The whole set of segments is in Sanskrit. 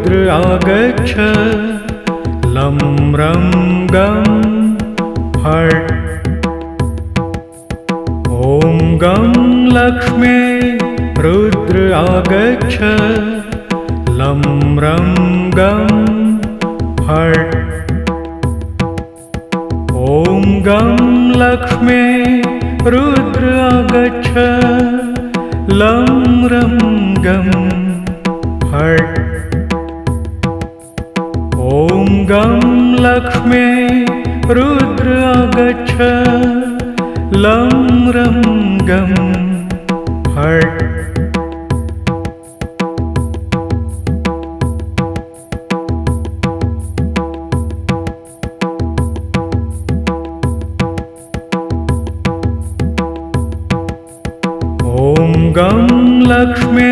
रुद्र आगच्छ लं रं गं फट् ॐ गं लक्ष्मे रुद्र आगच्छ लं रं गं फट् ॐ गं लक्ष्मे रुद्र आगच्छ लं रं गं फट् ॐ गं लक्ष्मे रुद्र आगच्छ लं रं गं फट् ॐ गं लक्ष्मे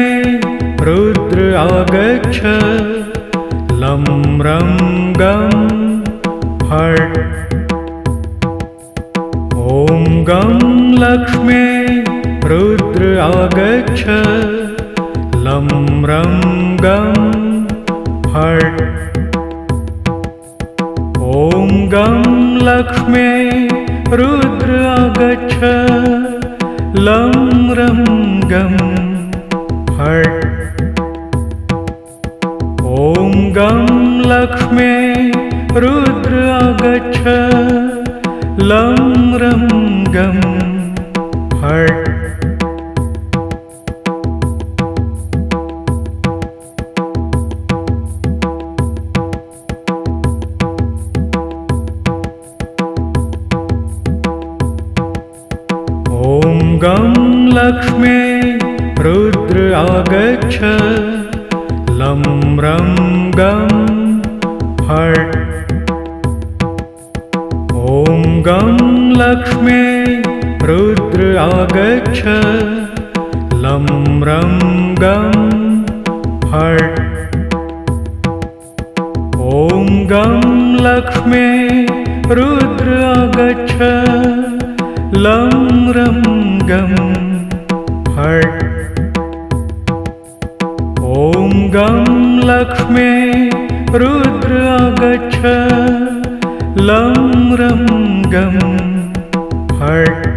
रुद्र आगच्छ लं रं गं फट् ॐ गं लक्ष्मे रुद्र आगच्छ लं रं गं फट् ॐ गं लक्ष्मे रुद्र आगच्छ लं रं गं फट् ॐ गं लक्ष्मे रुद्र आगच्छ लं रं गं फट् ॐ गं लक्ष्मे रुद्र आगच्छ लं रं गं फट् ॐ गं लक्ष्मे रुद्र आगच्छ लं रं गं फट् ॐ गं लक्ष्मे रुद्र आगच्छ लं रं गं फट् ॐ गं लक्ष्मे रुद्र आगच्छ लं रं गं फट्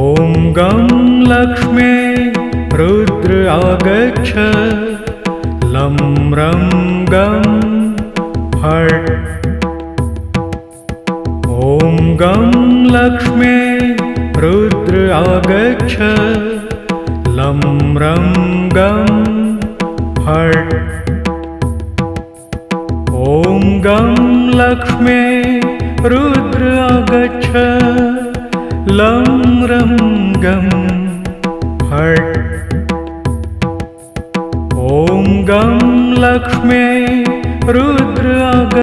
ॐ गं लक्ष्मे रुद्र आगच्छ लं रं गं फट् ॐ गं लक्ष्मे रुद्र आगच्छ लं रं गं फट् ॐ गं लक्ष्मे रुद्र आगच्छ लं